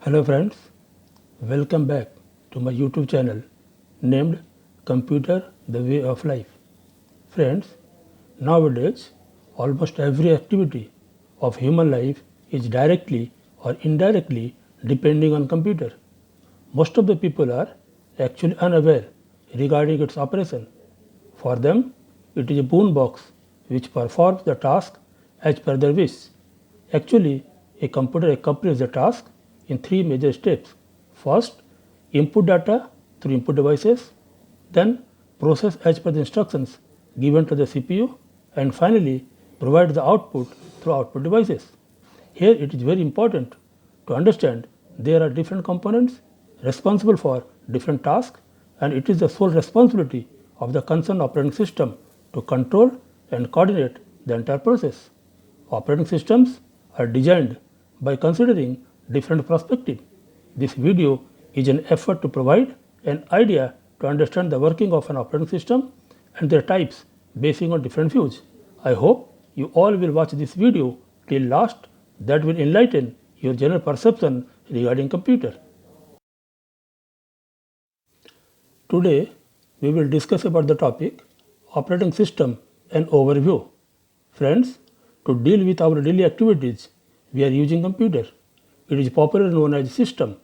Hello friends, welcome back to my YouTube channel named Computer the Way of Life. Friends, nowadays almost every activity of human life is directly or indirectly depending on computer. Most of the people are actually unaware regarding its operation. For them, it is a boon box which performs the task as per their wish. Actually, a computer accomplishes the task in three major steps. First, input data through input devices, then process as per the instructions given to the CPU, and finally provide the output through output devices. Here it is very important to understand there are different components responsible for different tasks, and it is the sole responsibility of the concerned operating system to control and coordinate the entire process. Operating systems are designed by considering different perspectives. This video is an effort to provide an idea to understand the working of an operating system and their types based on different views. I hope you all will watch this video till last. That will enlighten your general perception regarding computer. Today we will discuss about the topic operating system and overview. Friends, to deal with our daily activities, we are using computer. It is popularly known as system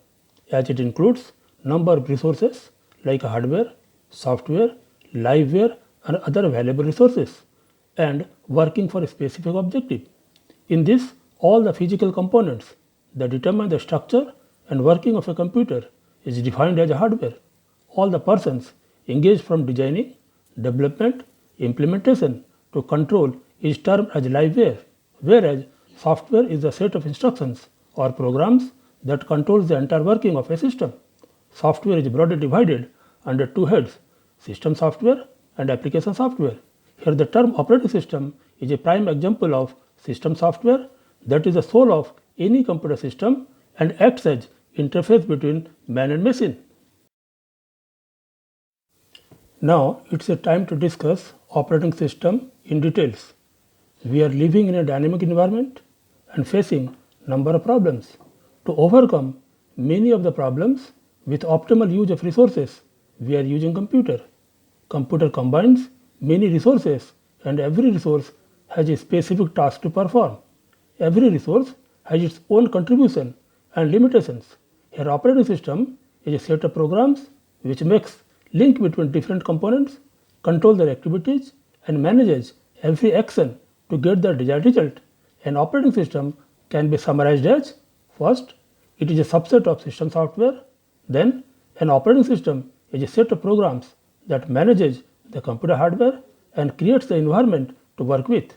as it includes number of resources like hardware, software, liveware and other valuable resources and working for a specific objective. In this, all the physical components that determine the structure and working of a computer is defined as hardware. All the persons engaged from designing, development, implementation to control is termed as liveware, whereas software is a set of instructions or programs that controls the entire working of a system. Software is broadly divided under two heads, system software and application software. Here the term operating system is a prime example of system software that is the soul of any computer system and acts as interface between man and machine. Now it's a time to discuss operating system in details. We are living in a dynamic environment and facing number of problems. To overcome many of the problems with optimal use of resources, we are using computer. Computer combines many resources and every resource has a specific task to perform. Every resource has its own contribution and limitations. Here operating system is a set of programs which makes link between different components, control their activities and manages every action to get the desired result. An operating system can be summarized as: first, it is a subset of system software. Then, an operating system is a set of programs that manages the computer hardware and creates the environment to work with.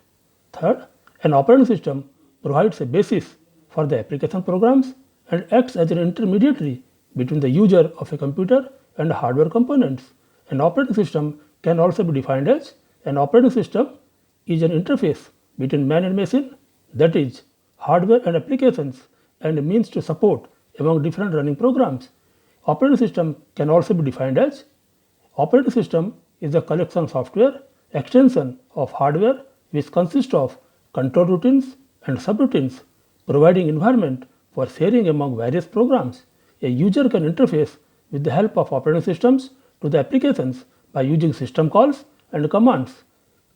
Third, an operating system provides a basis for the application programs and acts as an intermediary between the user of a computer and hardware components. An operating system can also be defined as: an operating system is an interface between man and machine, that is, hardware and applications, and a means to support among different running programs. Operating system can also be defined as: operating system is a collection of software extension of hardware which consists of control routines and subroutines, providing environment for sharing among various programs. A user can interface with the help of operating systems to the applications by using system calls and commands.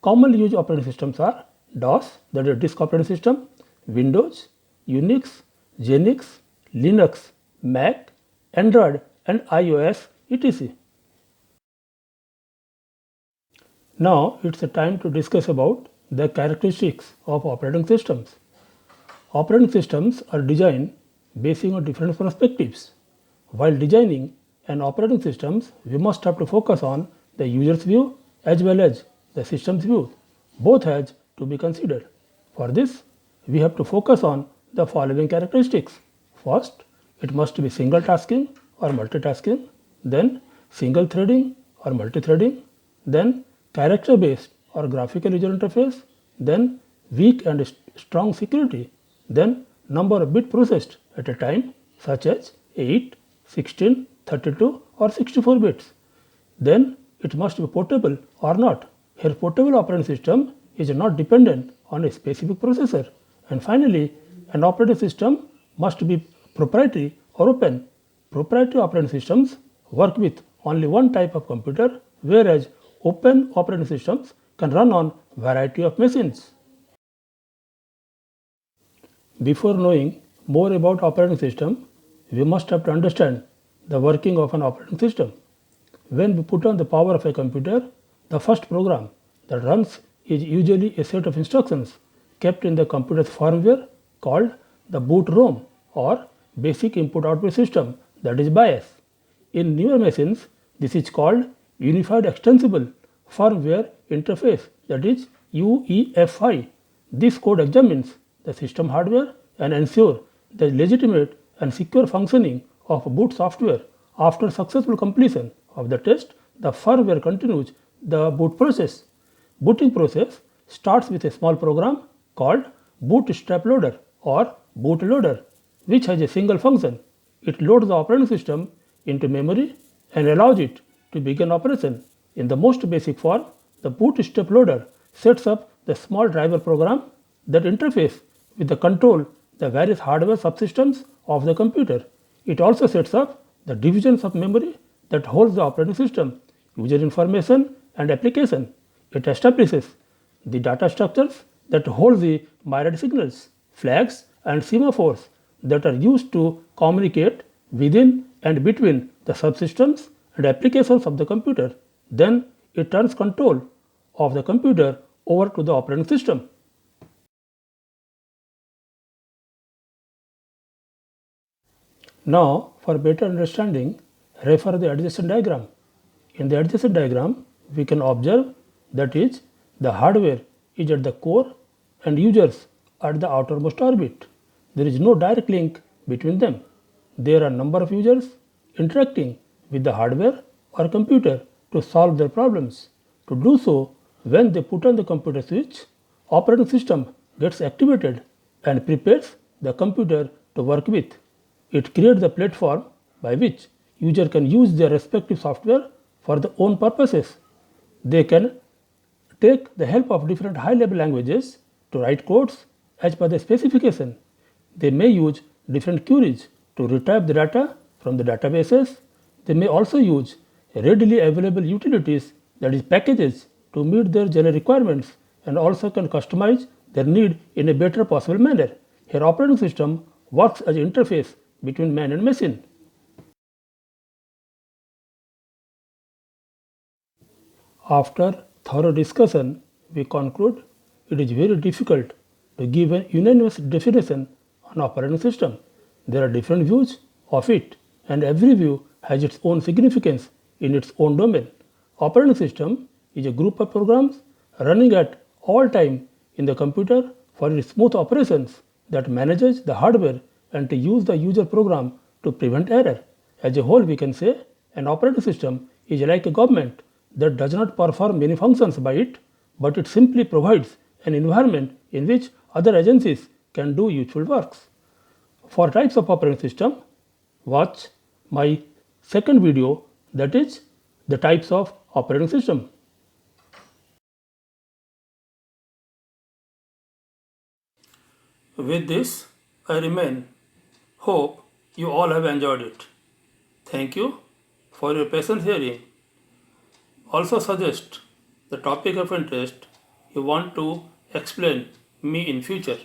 Commonly used operating systems are DOS, that is disk operating system, Windows, Unix, Linux, Linux, Mac, Android and iOS, etc. Now it's a time to discuss about the characteristics of operating systems. Operating systems are designed based on different perspectives. While designing an operating system, we must have to focus on the user's view as well as the system's view. Both has to be considered. For this, we have to focus on the following characteristics. First, it must be single tasking or multitasking, then single threading or multi-threading, then character-based or graphical user interface, then weak and strong security, then number of bits processed at a time such as 8, 16, 32 or 64 bits. Then it must be portable or not. Here portable operating system is not dependent on a specific processor. And finally, an operating system must be proprietary or open. Proprietary operating systems work with only one type of computer, whereas open operating systems can run on variety of machines. Before knowing more about operating system, we must have to understand the working of an operating system. When we put on the power of a computer, the first program that runs is usually a set of instructions kept in the computer's firmware called the boot ROM or basic input output system, that is BIOS. In newer machines, this is called Unified Extensible Firmware Interface, that is UEFI. This code examines the system hardware and ensures the legitimate and secure functioning of boot software. After successful completion of the test, the firmware continues the boot process. Booting process starts with a small program called bootstrap loader or bootloader, which has a single function. It loads the operating system into memory and allows it to begin operation. In the most basic form, the bootstrap loader sets up the small driver program that interface with the various hardware subsystems of the computer. It also sets up the divisions of memory that holds the operating system, user information and application. It establishes the data structures that hold the myriad signals, flags and semaphores that are used to communicate within and between the subsystems and applications of the computer. Then it turns control of the computer over to the operating system. Now, for better understanding, refer the adjacent diagram. In the adjacent diagram, we can observe that is the hardware is at the core and users at the outermost orbit. There is no direct link between them. There are number of users interacting with the hardware or computer to solve their problems. To do so, when they put on the computer switch, operating system gets activated and prepares the computer to work with. It creates the platform by which user can use their respective software for their own purposes. They can take the help of different high-level languages to write codes as per the specification. They may use different queries to retrieve the data from the databases. They may also use readily available utilities, that is packages, to meet their general requirements and also can customize their need in a better possible manner. Here operating system works as an interface between man and machine. After thorough discussion, we conclude it is very difficult to give a unanimous definition on operating system. There are different views of it, and every view has its own significance in its own domain. Operating system is a group of programs running at all time in the computer for its smooth operations that manages the hardware and to use the user program to prevent error. As a whole, we can say an operating system is like a government that does not perform many functions by it, but it simply provides an environment in which other agencies can do useful works. For types of operating system, watch my second video, that is the types of operating system. With this, I remain. Hope you all have enjoyed it. Thank you for your patient hearing. Also suggest the topic of interest you want to explain me in future.